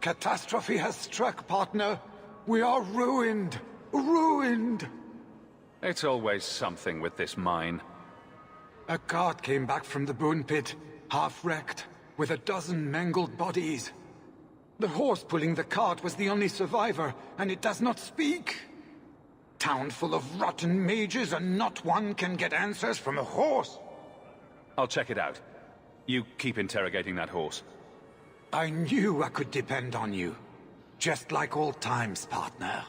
Catastrophe has struck, partner. We are ruined. Ruined! It's always something with this mine. A cart came back from the Boon Pit, half-wrecked, with a dozen mangled bodies. The horse pulling the cart was the only survivor, and it does not speak. Town full of rotten mages, and not one can get answers from a horse. I'll check it out. You keep interrogating that horse. I knew I could depend on you. Just like old times, partner.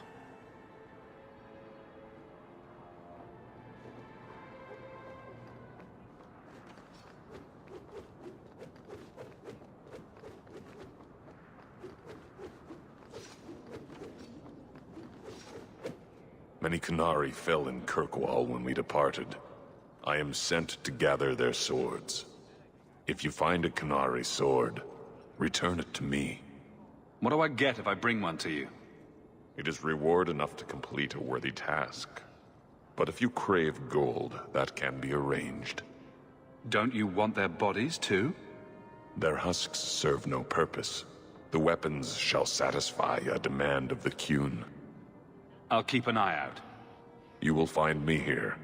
Many Qunari fell in Kirkwall when we departed. I am sent to gather their swords. If you find a Qunari sword, return it to me. What do I get if I bring one to you? It is reward enough to complete a worthy task. But if you crave gold, that can be arranged. Don't you want their bodies, too? Their husks serve no purpose. The weapons shall satisfy a demand of the Qun. I'll keep an eye out. You will find me here.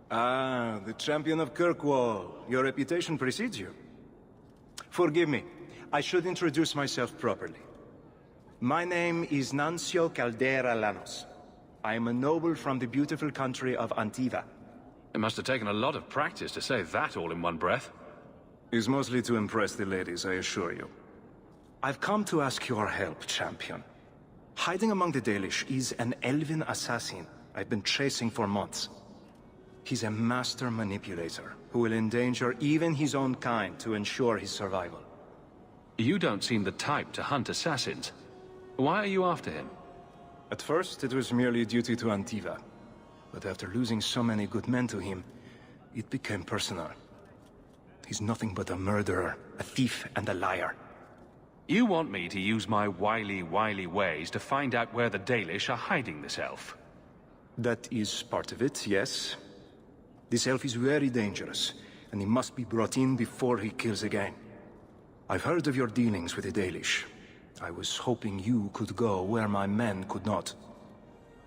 Ah, the champion of Kirkwall. Your reputation precedes you. Forgive me. I should introduce myself properly. My name is Nancio Caldera Lanos. I am a noble from the beautiful country of Antiva. It must have taken a lot of practice to say that all in one breath. It's mostly to impress the ladies, I assure you. I've come to ask your help, champion. Hiding among the Dalish is an elven assassin I've been chasing for months. He's a master manipulator who will endanger even his own kind to ensure his survival. You don't seem the type to hunt assassins. Why are you after him? At first, it was merely a duty to Antiva. But after losing so many good men to him, it became personal. He's nothing but a murderer, a thief, and a liar. You want me to use my wily ways to find out where the Dalish are hiding this elf? That is part of it, yes. This elf is very dangerous, and he must be brought in before he kills again. I've heard of your dealings with the Dalish. I was hoping you could go where my men could not.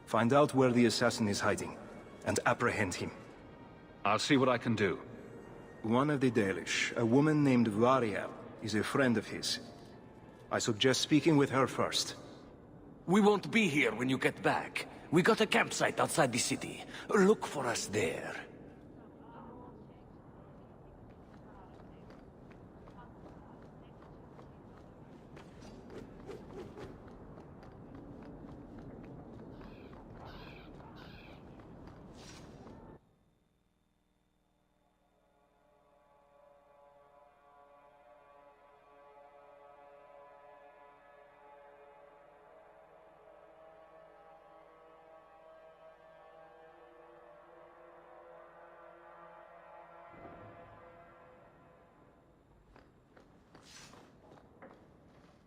Find out where the assassin is hiding, and apprehend him. I'll see what I can do. One of the Dalish, a woman named Variel, is a friend of his. I suggest speaking with her first. We won't be here when you get back. We got a campsite outside the city. Look for us there.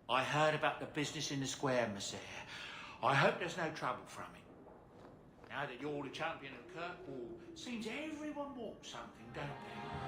I heard about the business in the square, Messire. I hope there's no trouble from it. Now that you're the champion of Kirkwall, seems everyone wants something, don't they?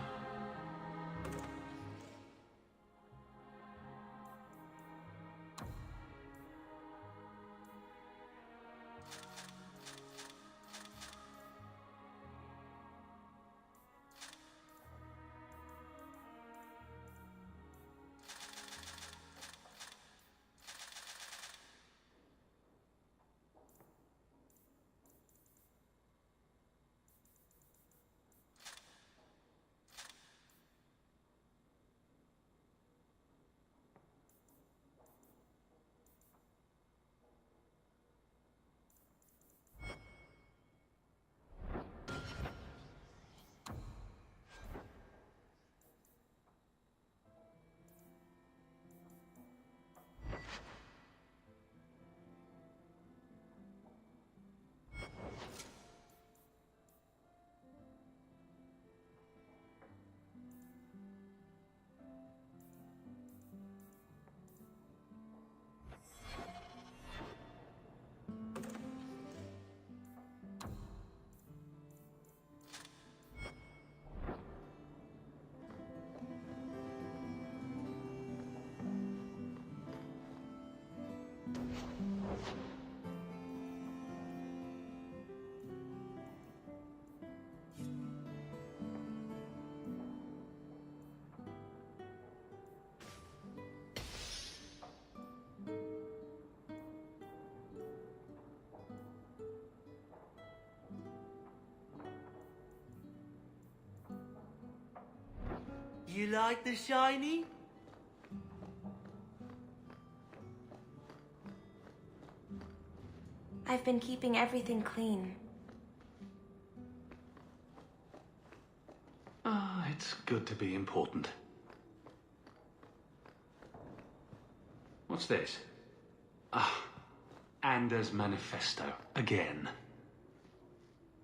You like the shiny? I've been keeping everything clean. Ah, it's good to be important. What's this? Ah, Anders' Manifesto. Again.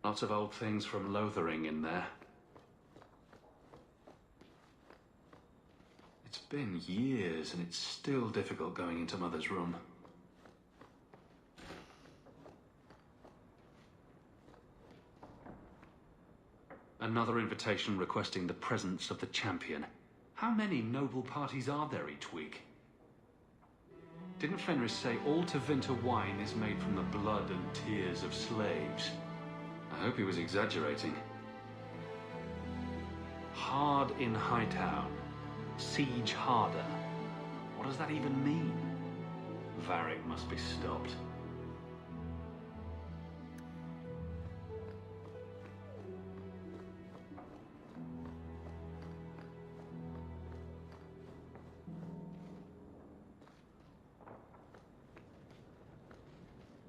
Lots of old things from Lothering in there. It's been years and it's still difficult going into Mother's room. Another invitation requesting the presence of the champion. How many noble parties are there each week? Didn't Fenris say all Tevinter wine is made from the blood and tears of slaves? I hope he was exaggerating. Hard in Hightown. Siege harder. What does that even mean? Varric must be stopped.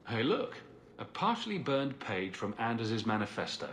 Hey, look. A partially burned page from Anders' Manifesto.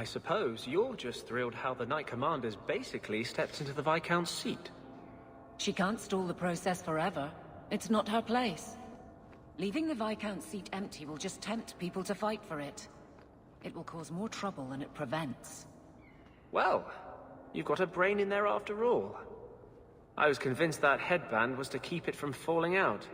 I suppose you're just thrilled how the Knight Commander's basically stepped into the Viscount's seat. She can't stall the process forever. It's not her place. Leaving the Viscount's seat empty will just tempt people to fight for it. It will cause more trouble than it prevents. Well, you've got a brain in there after all. I was convinced that headband was to keep it from falling out.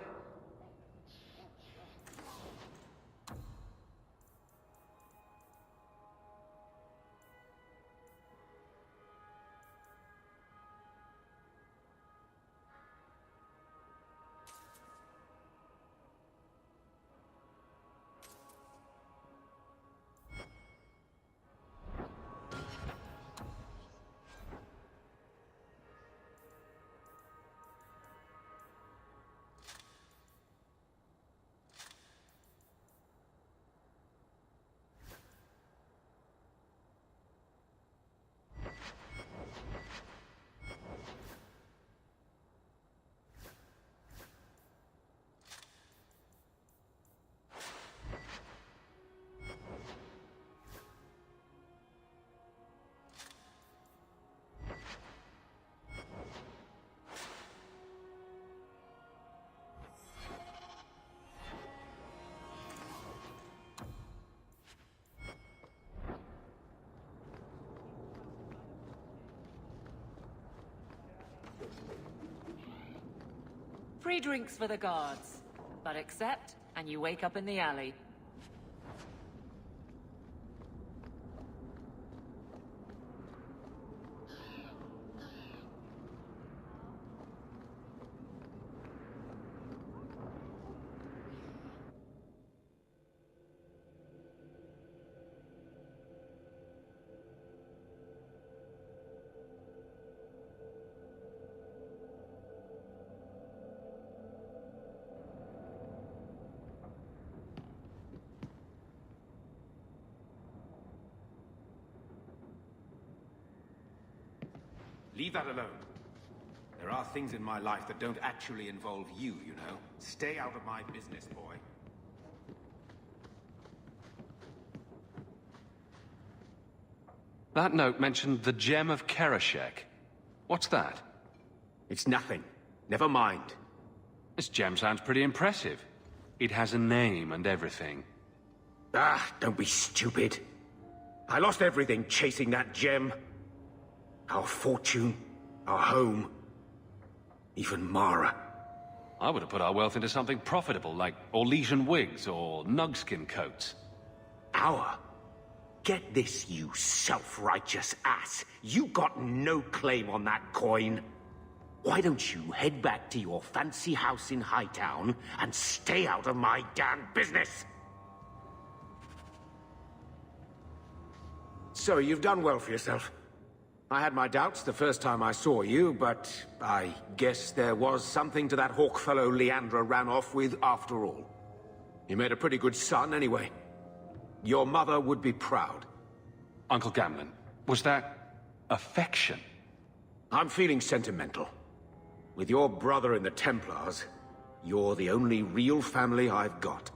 Free drinks for the guards. But accept, and you wake up in the alley. Leave that alone. There are things in my life that don't actually involve you, you know. Stay out of my business, boy. That note mentioned the Gem of Kereshek. What's that? It's nothing. Never mind. This gem sounds pretty impressive. It has a name and everything. Ah, don't be stupid. I lost everything chasing that gem. Our fortune, our home, even Mara. I would have put our wealth into something profitable, like Orlesian wigs or nugskin coats. Our? Get this, you self-righteous ass. You got no claim on that coin. Why don't you head back to your fancy house in Hightown and stay out of my damn business? So you've done well for yourself. I had my doubts the first time I saw you, but I guess there was something to that hawk fellow Leandra ran off with after all. You made a pretty good son anyway. Your mother would be proud. Uncle Gamlen, was that affection? I'm feeling sentimental. With your brother in the Templars, you're the only real family I've got.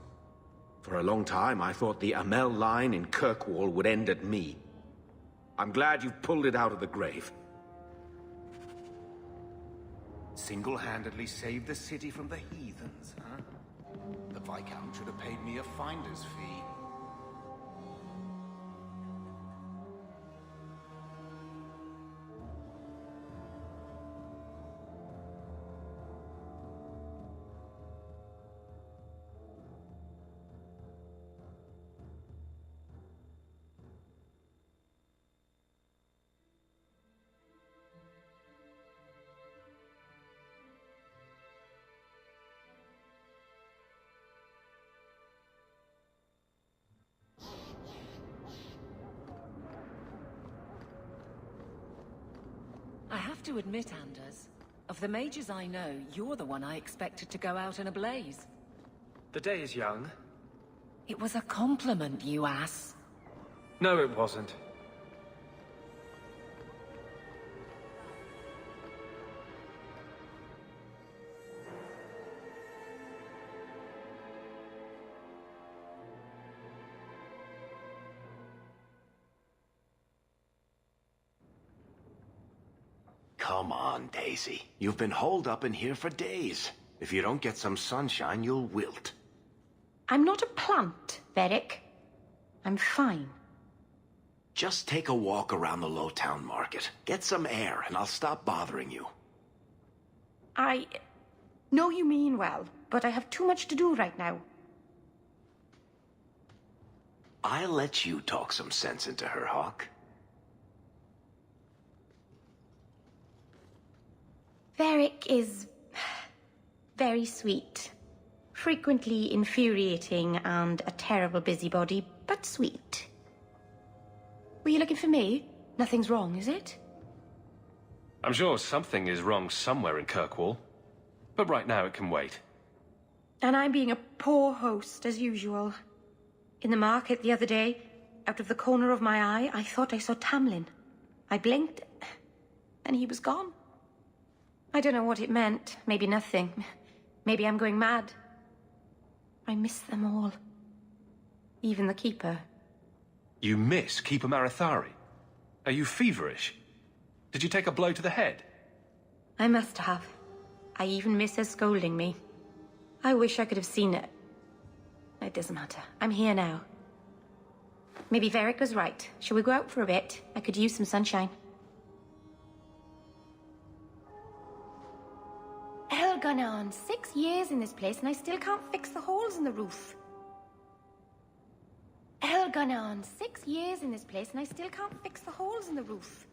For a long time, I thought the Amel line in Kirkwall would end at me. I'm glad you've pulled it out of the grave. Single-handedly saved the city from the heathens, huh? The Viscount should have paid me a finder's fee. I have to admit, Anders, of the mages I know, you're the one I expected to go out in a blaze. The day is young. It was a compliment, you ass. No, it wasn't. Come on, Daisy. You've been holed up in here for days. If you don't get some sunshine, you'll wilt. I'm not a plant, Varric. I'm fine. Just take a walk around the Lowtown Market. Get some air, and I'll stop bothering you. I know you mean well, but I have too much to do right now. I'll let you talk some sense into her, Hawk. Varric is very sweet. Frequently infuriating and a terrible busybody, but sweet. Were you looking for me? Nothing's wrong, is it? I'm sure something is wrong somewhere in Kirkwall. But right now it can wait. And I'm being a poor host, as usual. In the market the other day, out of the corner of my eye, I thought I saw Tamlin. I blinked, and he was gone. I don't know what it meant. Maybe nothing. Maybe I'm going mad. I miss them all. Even the Keeper. You miss Keeper Marithari? Are you feverish? Did you take a blow to the head? I must have. I even miss her scolding me. I wish I could have seen it. It doesn't matter. I'm here now. Maybe Varric was right. Shall we go out for a bit? I could use some sunshine. Elganon! on 6 years in this place and I still can't fix the holes in the roof. Gone on 6 years in this place and I still can't fix the holes in the roof.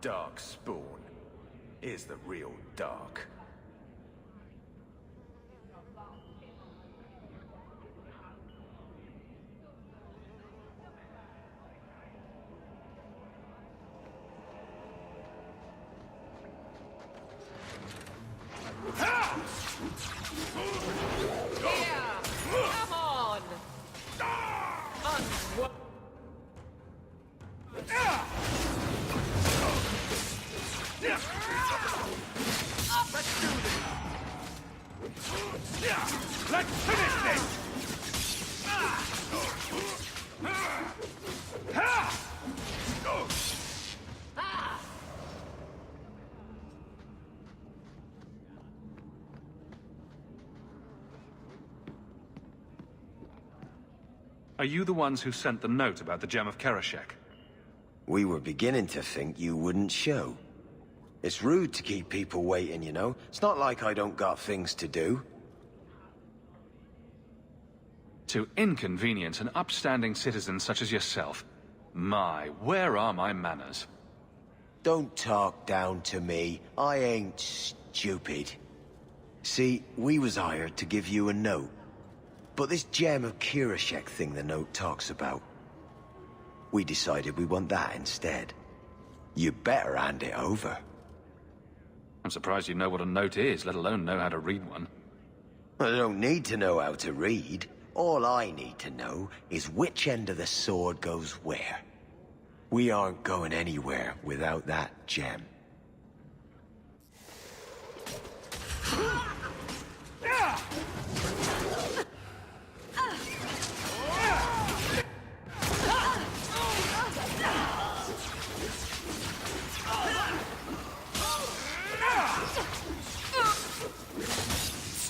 Dark Spawn. Here's the real Dark. Come on! Let's finish this! Are you the ones who sent the note about the Gem of Kereshek? We were beginning to think you wouldn't show. It's rude to keep people waiting, you know? It's not like I don't got things to do. To inconvenience an upstanding citizen such as yourself. My, where are my manners? Don't talk down to me. I ain't stupid. See, we was hired to give you a note. But this Gem of Kereshek thing the note talks about, we decided we want that instead. You better hand it over. I'm surprised you know what a note is, let alone know how to read one. I don't need to know how to read. All I need to know is which end of the sword goes where. We aren't going anywhere without that gem.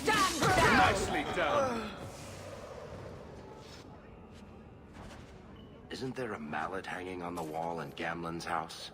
Stand down! Nicely done. Isn't there a mallet hanging on the wall in Gamlen's house?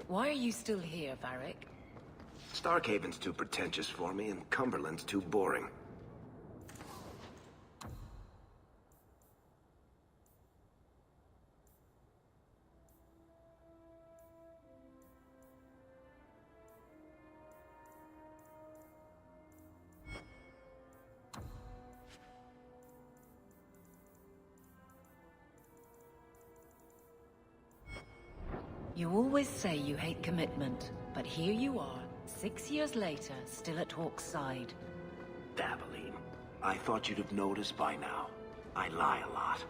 Why are you still here, Varric? Starkhaven's too pretentious for me, and Cumberland's too boring. You always say you hate commitment, but here you are, 6 years later, still at Hawke's side. Dabbling. I thought you'd have noticed by now. I lie a lot.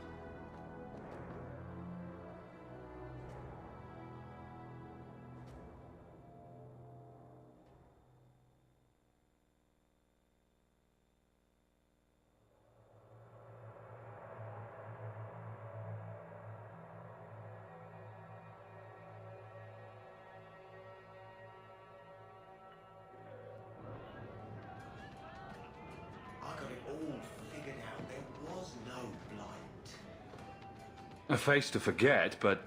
A face to forget, but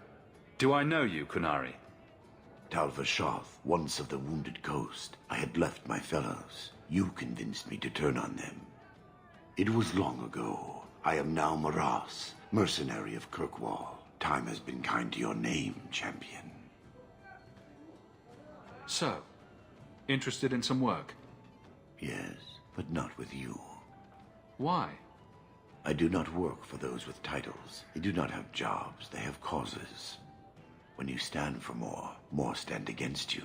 do I know you, Qunari? Talva Shoth, once of the Wounded Coast. I had left my fellows. You convinced me to turn on them. It was long ago. I am now Maras, mercenary of Kirkwall. Time has been kind to your name, champion. So, interested in some work? Yes, but not with you. Why? I do not work for those with titles. They do not have jobs, they have causes. When you stand for more, more stand against you.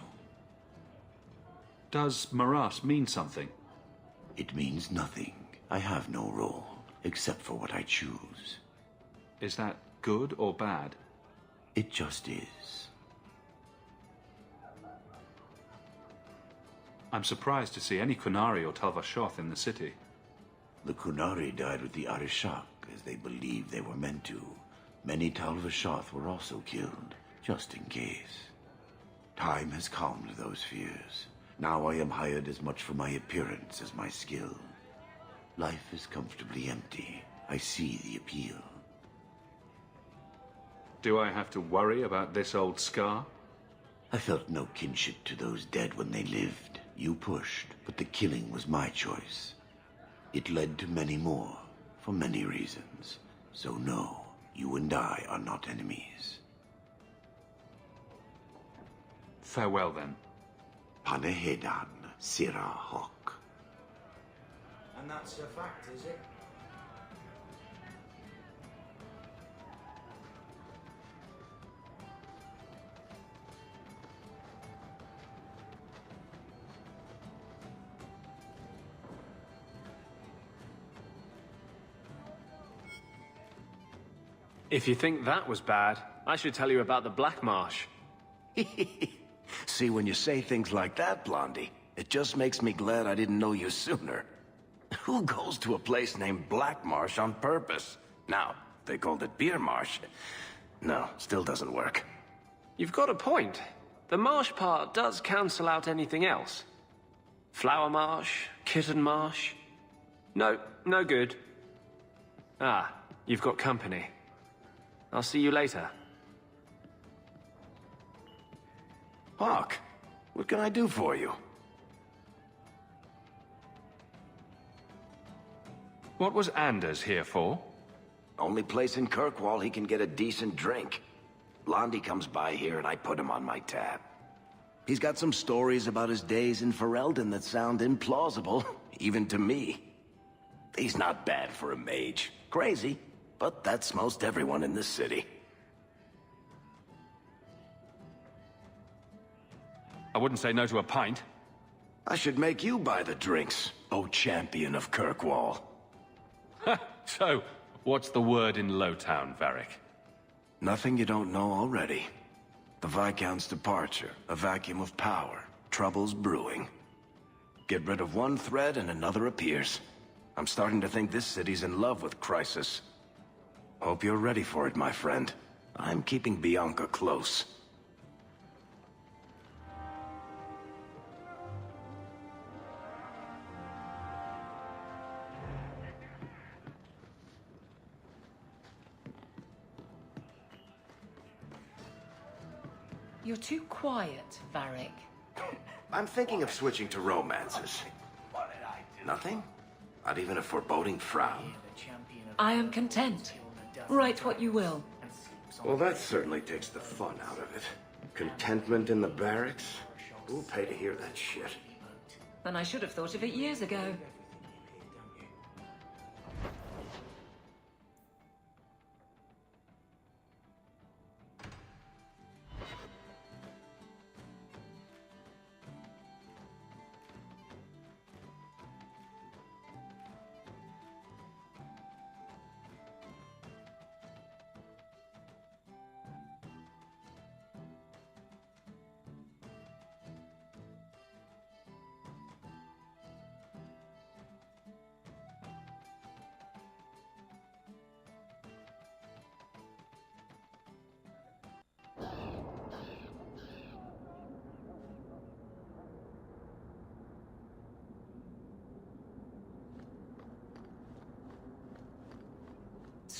Does Maras mean something? It means nothing. I have no role, except for what I choose. Is that good or bad? It just is. I'm surprised to see any Qunari or Talva Shoth in the city. The Qunari died with the Arishak, as they believed they were meant to. Many Talva Shoth were also killed, just in case. Time has calmed those fears. Now I am hired as much for my appearance as my skill. Life is comfortably empty. I see the appeal. Do I have to worry about this old scar? I felt no kinship to those dead when they lived. You pushed, but the killing was my choice. It led to many more, for many reasons. So no, you and I are not enemies. Farewell, then. Panehedan, Sira Hawk. And that's a fact, is it? If you think that was bad, I should tell you about the Black Marsh. See, when you say things like that, Blondie, it just makes me glad I didn't know you sooner. Who goes to a place named Black Marsh on purpose? Now, they called it Beer Marsh. No, still doesn't work. You've got a point. The marsh part does cancel out anything else. Flower Marsh, Kitten Marsh. No, no good. Ah, you've got company. I'll see you later. Hawk, what can I do for you? What was Anders here for? Only place in Kirkwall he can get a decent drink. Blondie comes by here and I put him on my tab. He's got some stories about his days in Ferelden that sound implausible, even to me. He's not bad for a mage. Crazy, but that's most everyone in this city. I wouldn't say no to a pint. I should make you buy the drinks, oh champion of Kirkwall. So, what's the word in Lowtown, Varric? Nothing you don't know already. The Viscount's departure, a vacuum of power, troubles brewing. Get rid of one thread and another appears. I'm starting to think this city's in love with Crisis. Hope you're ready for it, my friend. I'm keeping Bianca close. You're too quiet, Varric. I'm thinking of switching to romances. Nothing? Not even a foreboding frown? I am content. Write what you will. Well, that certainly takes the fun out of it. Contentment in the barracks? Who'll pay to hear that shit? Then I should have thought of it years ago.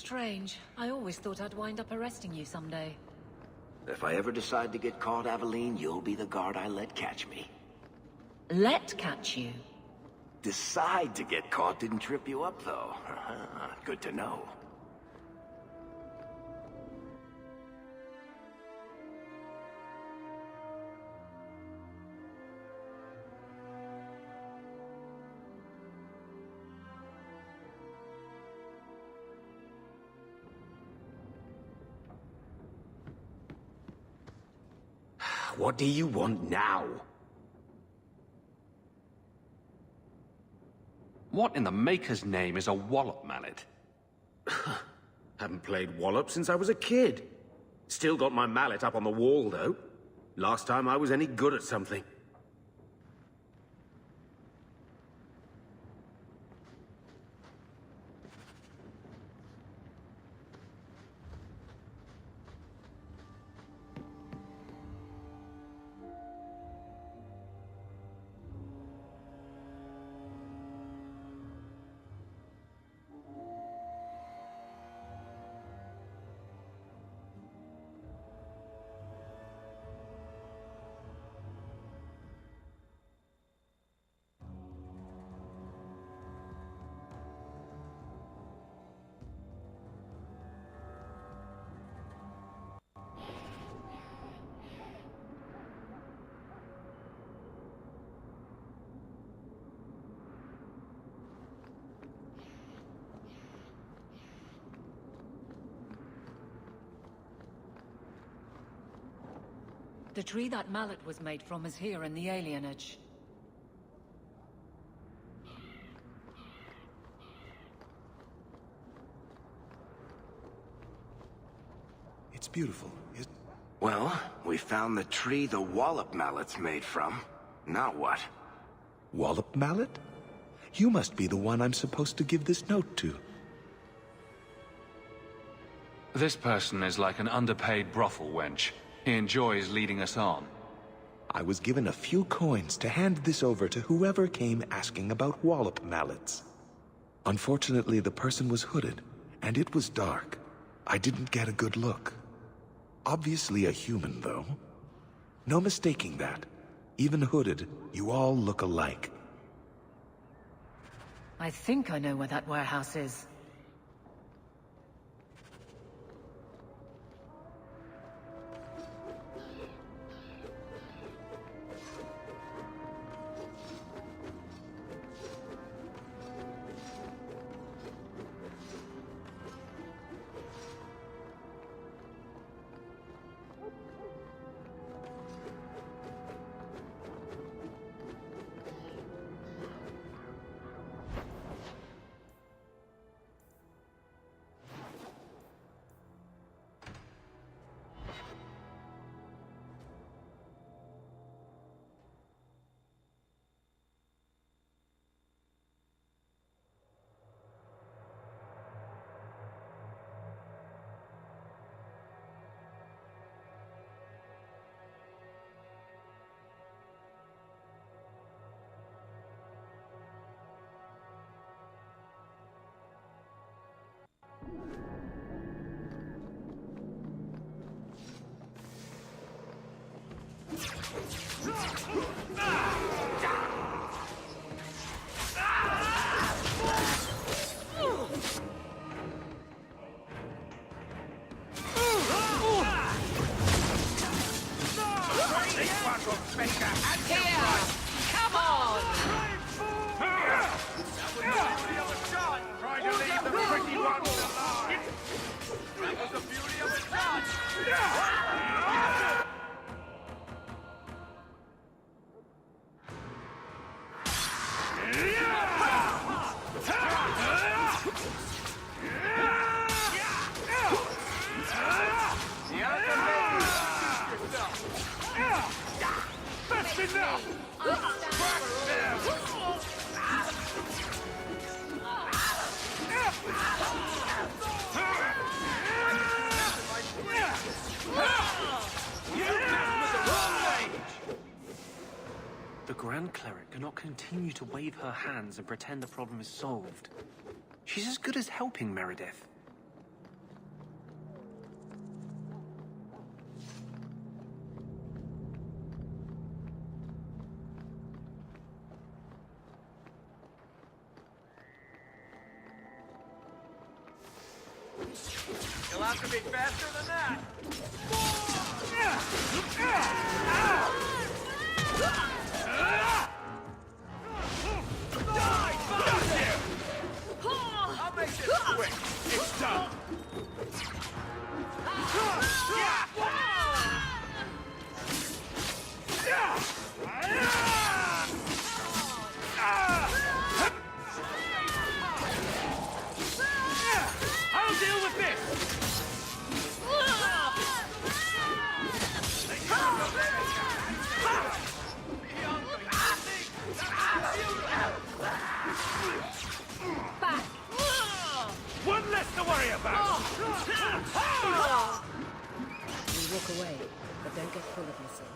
Strange. I always thought I'd wind up arresting you someday. If I ever decide to get caught, Aveline, you'll be the guard I let catch me. Let catch you? Decide to get caught didn't trip you up, though. Good to know. What do you want now? What in the Maker's name is a wallop mallet? Haven't played Wallop since I was a kid. Still got my mallet up on the wall, though. Last time I was any good at something. The tree that mallet was made from is here in the alienage. It's beautiful. Well, we found the tree the Wallop mallet's made from. Now what? Wallop mallet? You must be the one I'm supposed to give this note to. This person is like an underpaid brothel wench. He enjoys leading us on. I was given a few coins to hand this over to whoever came asking about Wallop mallets. Unfortunately, the person was hooded, and it was dark. I didn't get a good look. Obviously a human, though. No mistaking that. Even hooded, you all look alike. I think I know where that warehouse is. The Grand Cleric cannot continue to wave her hands and pretend the problem is solved. She's as good as helping Meredith. Got to be faster than that! Die, bastard! I'll make this quick. It's done. I'll deal with this! Back! One less to worry about! You walk away, but don't get full of yourself.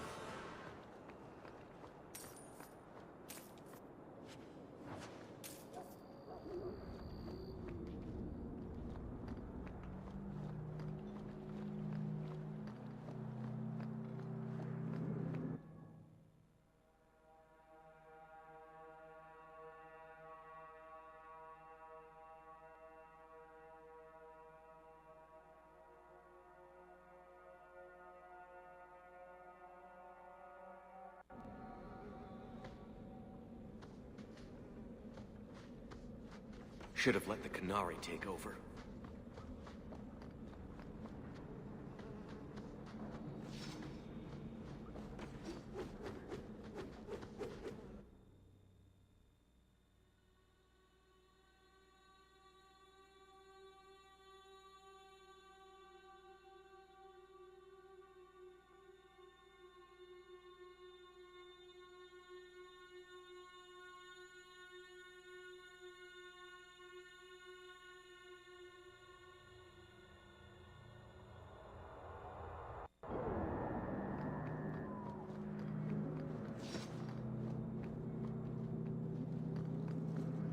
Should have let the Qunari take over.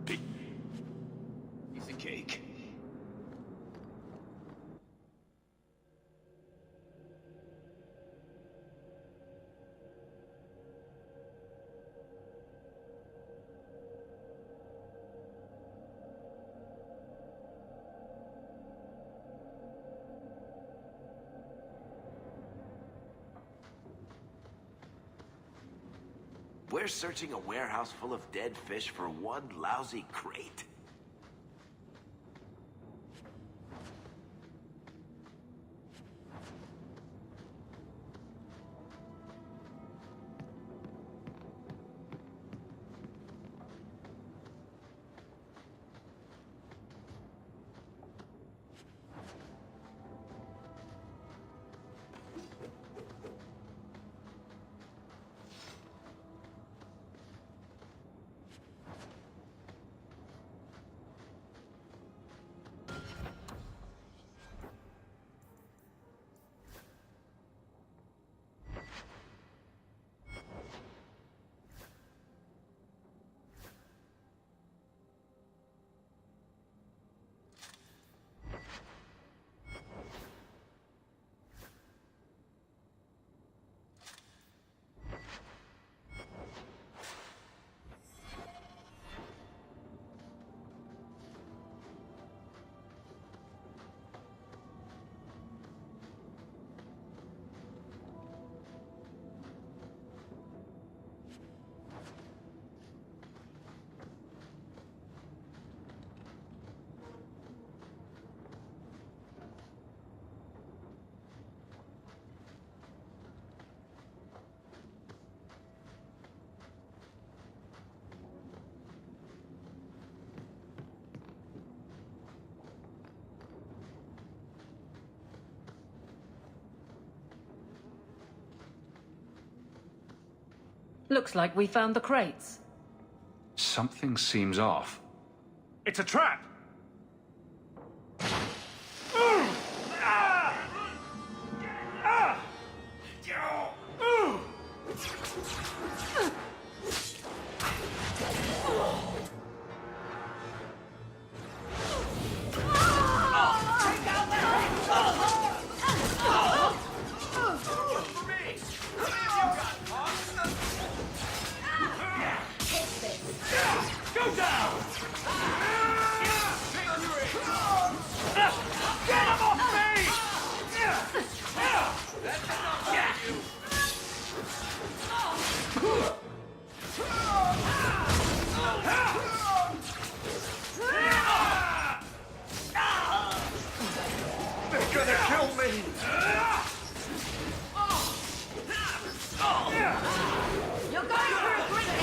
Piece of cake. We're searching a warehouse full of dead fish for one lousy crate. Looks like we found the crates. Something seems off. It's a trap! Go down! gonna kill me! You're going for a drink, eh?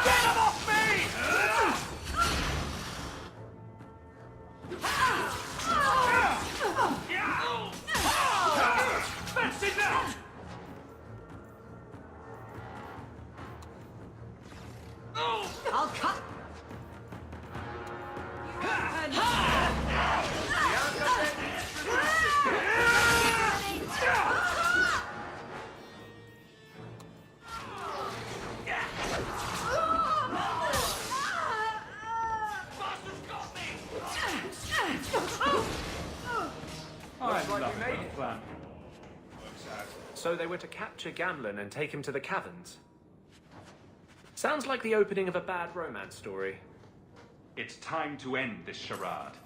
Get him off me! That's enough! I'll cut. So they were to capture Gamlen and take him to the caverns. Sounds like the opening of a bad romance story. It's time to end this charade.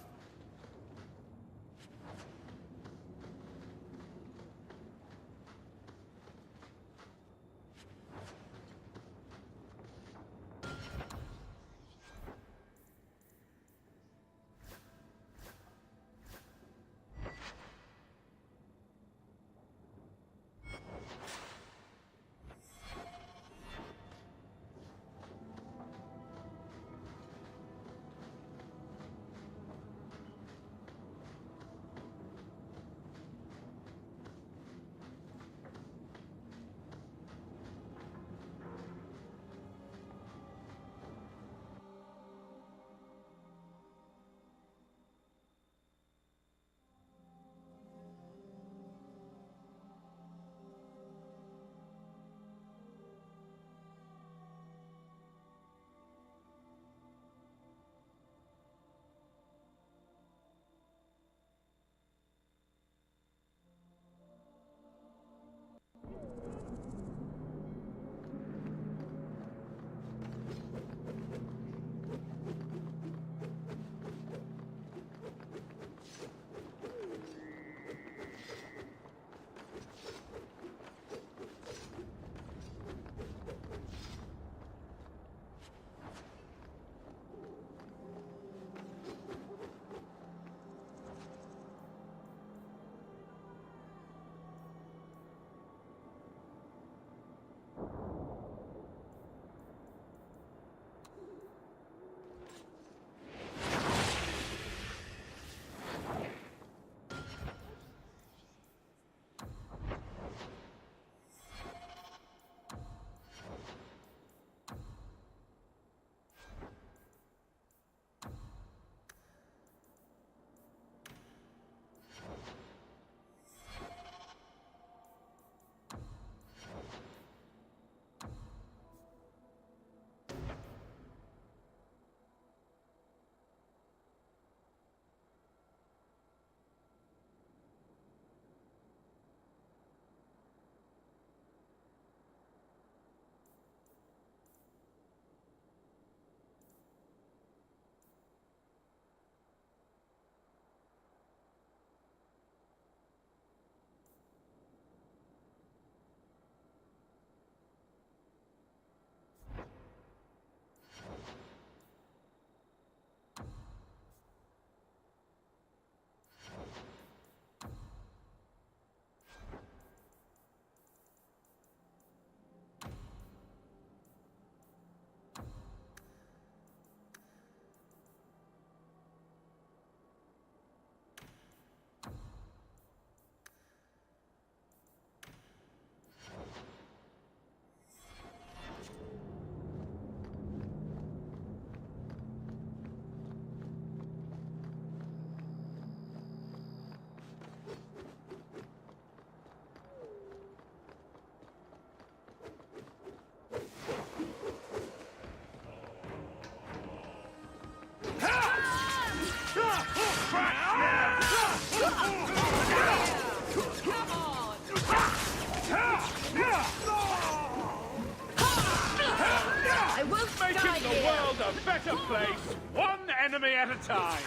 better place, one enemy at a time.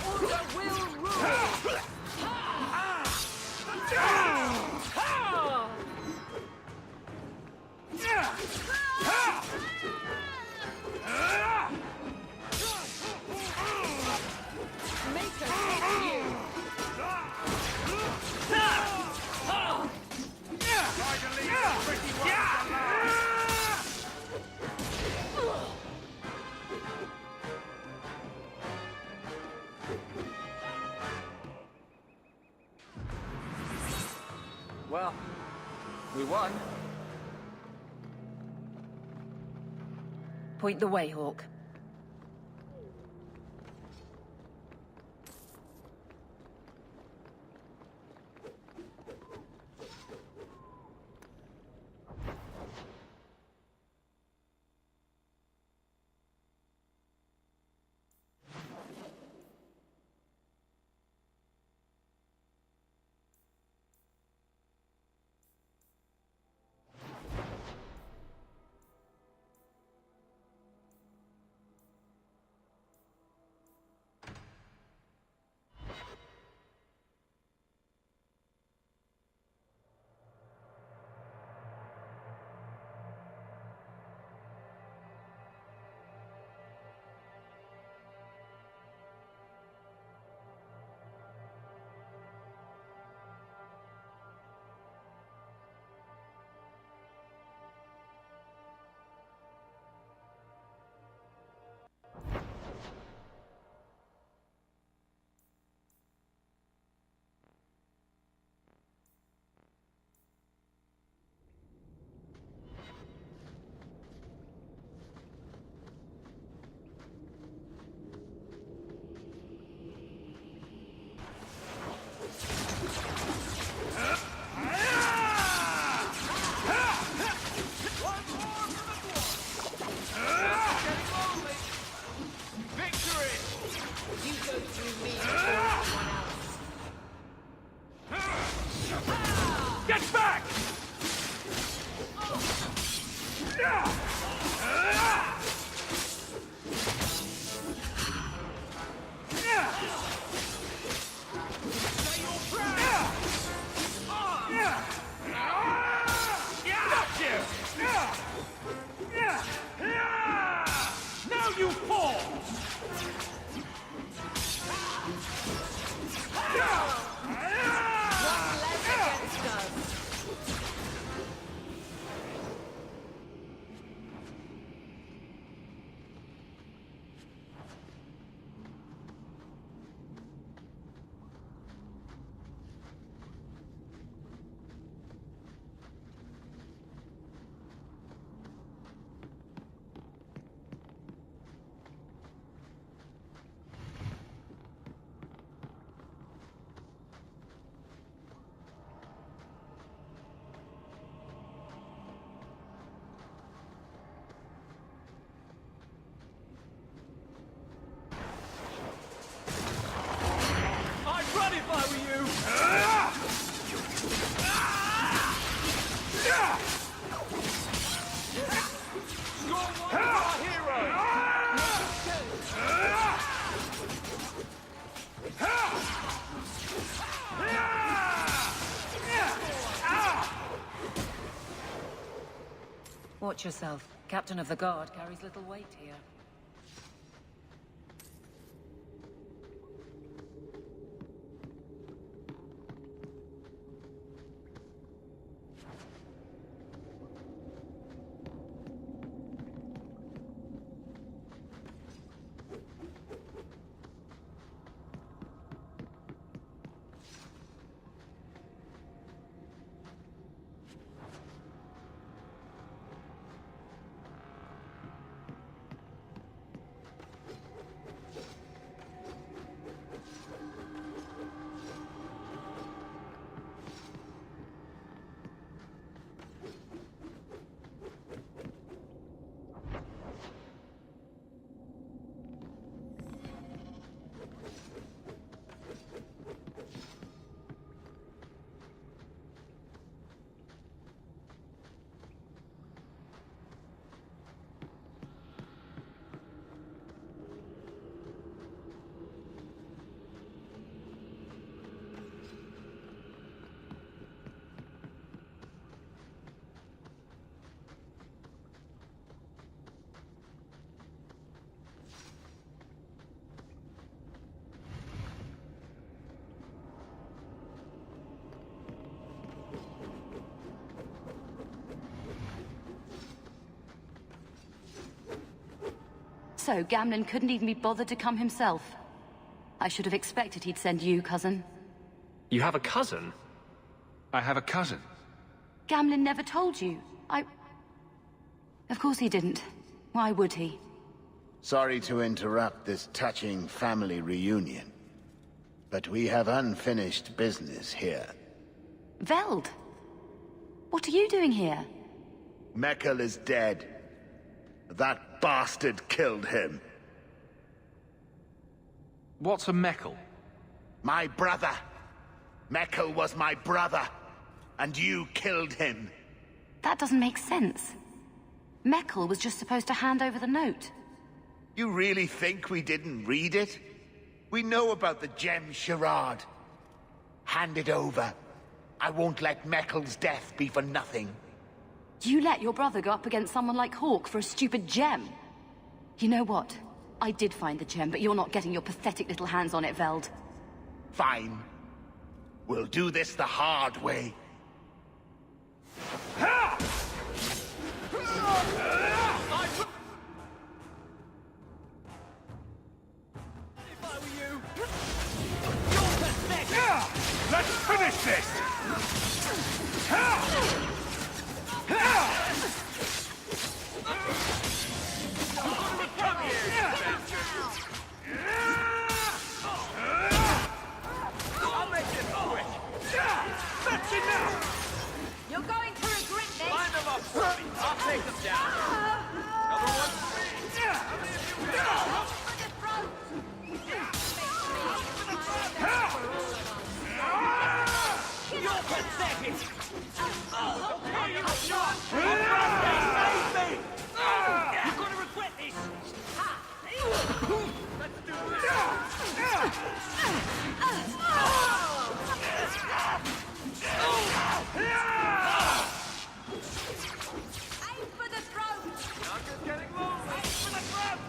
Order will rule. Well, we won. Point the way, Hawk. Get back! Now you fall! I'd run if I were you! You're one of our Watch yourself. Captain of the Guard carries little weight here. So, Gamlen couldn't even be bothered to come himself. I should have expected he'd send you, cousin. You have a cousin? I have a cousin. Gamlen never told you. Of course he didn't. Why would he? Sorry to interrupt this touching family reunion, but we have unfinished business here. Veld! What are you doing here? Mekkel is dead. That bastard killed him. What's a Mekkel? My brother. Mekkel was my brother, and you killed him. That doesn't make sense. Mekkel was just supposed to hand over the note. You really think we didn't read it? We know about the gem charade. Hand it over. I won't let Mekkel's death be for nothing. You let your brother go up against someone like Hawke for a stupid gem? You know what? I did find the gem, but you're not getting your pathetic little hands on it, Veld. Fine. We'll do this the hard way. Let's finish this! I'll make this quick! That's enough! You're going to regret this! Line them up for me! I'll take them down! Another one for me! How many of you got? You're pathetic! Okay, you shot! Save me! You're gonna regret this! Let's do this! Aim for the throat! Now just getting loose! Aim for the throat!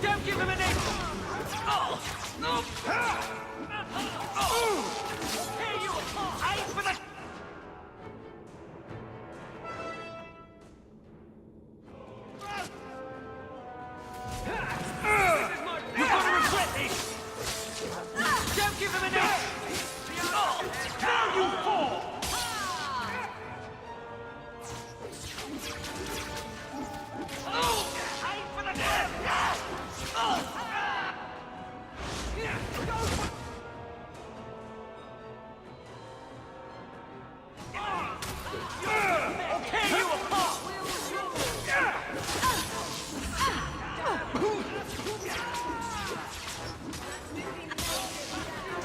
Don't give him an inch! Oh! No! Oh! Here you are! Aim for the... You're gonna regret this! Don't give him an inch! Oh! Now you fall! Oh! Aim for the... Okay, you apart!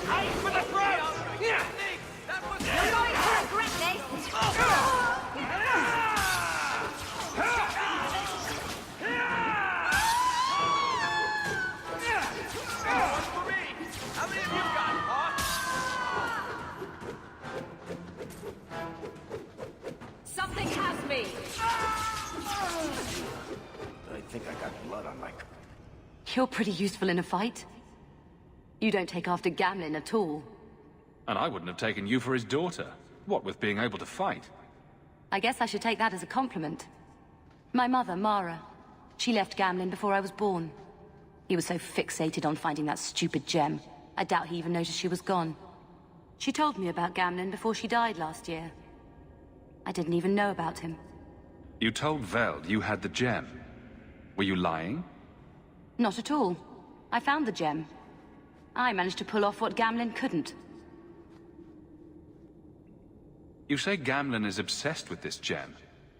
Aim for the throat! You're going to regret this! How many of you got, huh? Something has me! I think I got blood on my... You're pretty useful in a fight. You don't take after Gamlen at all. And I wouldn't have taken you for his daughter. What with being able to fight? I guess I should take that as a compliment. My mother, Mara, she left Gamlen before I was born. He was so fixated on finding that stupid gem, I doubt he even noticed she was gone. She told me about Gamlen before she died last year. I didn't even know about him. You told Veld you had the gem. Were you lying? Not at all. I found the gem. I managed to pull off what Gamlen couldn't. You say Gamlen is obsessed with this gem,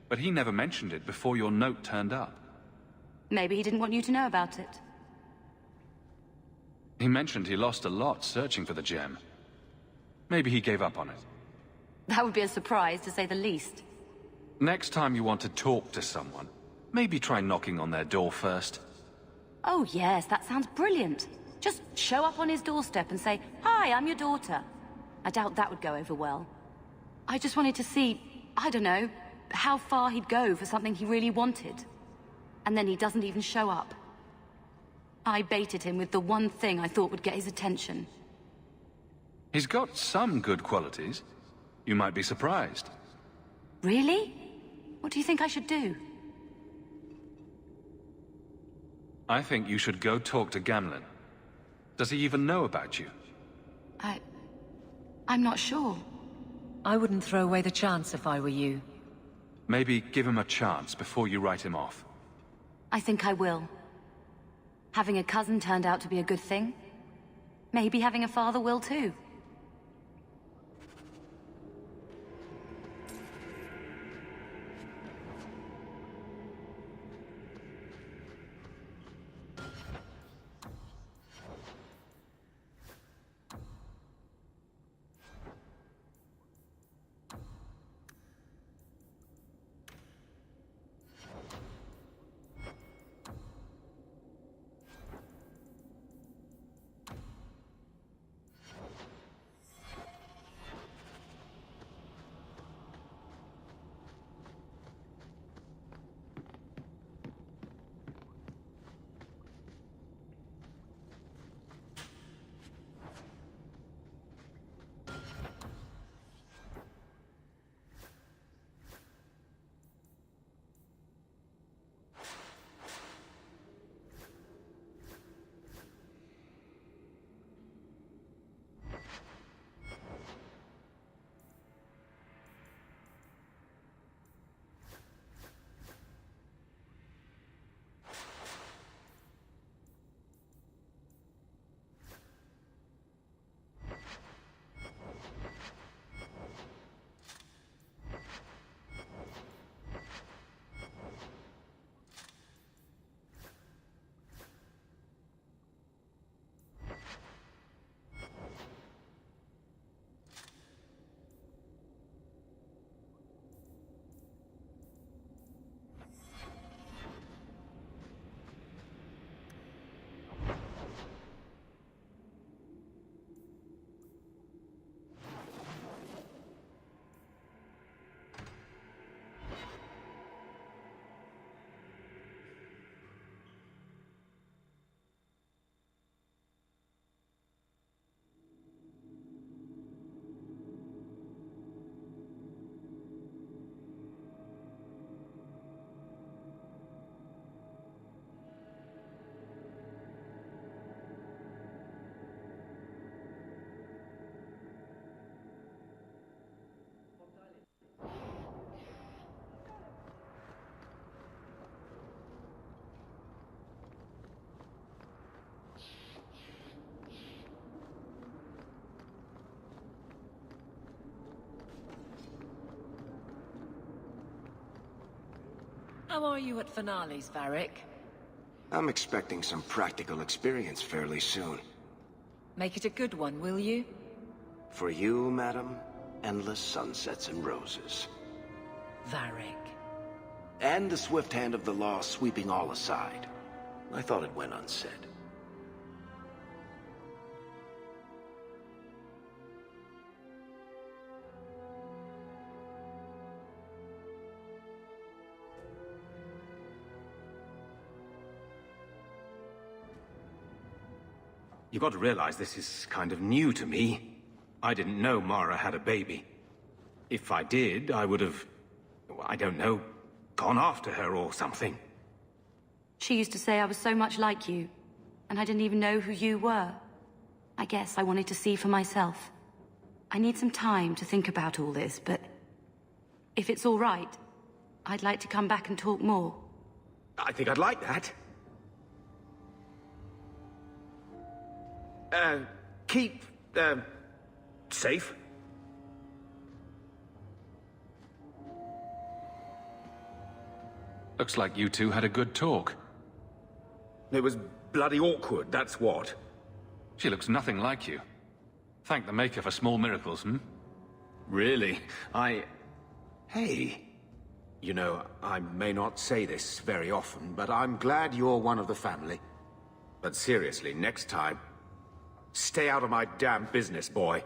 but he never mentioned it before your note turned up. Maybe he didn't want you to know about it. He mentioned he lost a lot searching for the gem. Maybe he gave up on it. That would be a surprise, to say the least. Next time you want to talk to someone, maybe try knocking on their door first. Oh yes, that sounds brilliant. Just show up on his doorstep and say, "Hi, I'm your daughter." I doubt that would go over well. I just wanted to see, I don't know, how far he'd go for something he really wanted. And then he doesn't even show up. I baited him with the one thing I thought would get his attention. He's got some good qualities. You might be surprised. Really? What do you think I should do? I think you should go talk to Gamlen. Does he even know about you? I'm not sure. I wouldn't throw away the chance if I were you. Maybe give him a chance before you write him off. I think I will. Having a cousin turned out to be a good thing. Maybe having a father will too. How are you at finales, Varric? I'm expecting some practical experience fairly soon. Make it a good one, will you? For you, madam, endless sunsets and roses. Varric. And the swift hand of the law sweeping all aside. I thought it went unsaid. You got to realize this is kind of new to me. I didn't know Mara had a baby. If I did, I would have, I don't know, gone after her or something. She used to say I was so much like you, and I didn't even know who you were. I guess I wanted to see for myself. I need some time to think about all this, but if it's all right, I'd like to come back and talk more. I think I'd like that. Keep, safe. Looks like you two had a good talk. It was bloody awkward, that's what. She looks nothing like you. Thank the Maker for small miracles, hmm? Really? Hey. You know, I may not say this very often, but I'm glad you're one of the family. But seriously, next time, stay out of my damn business, boy.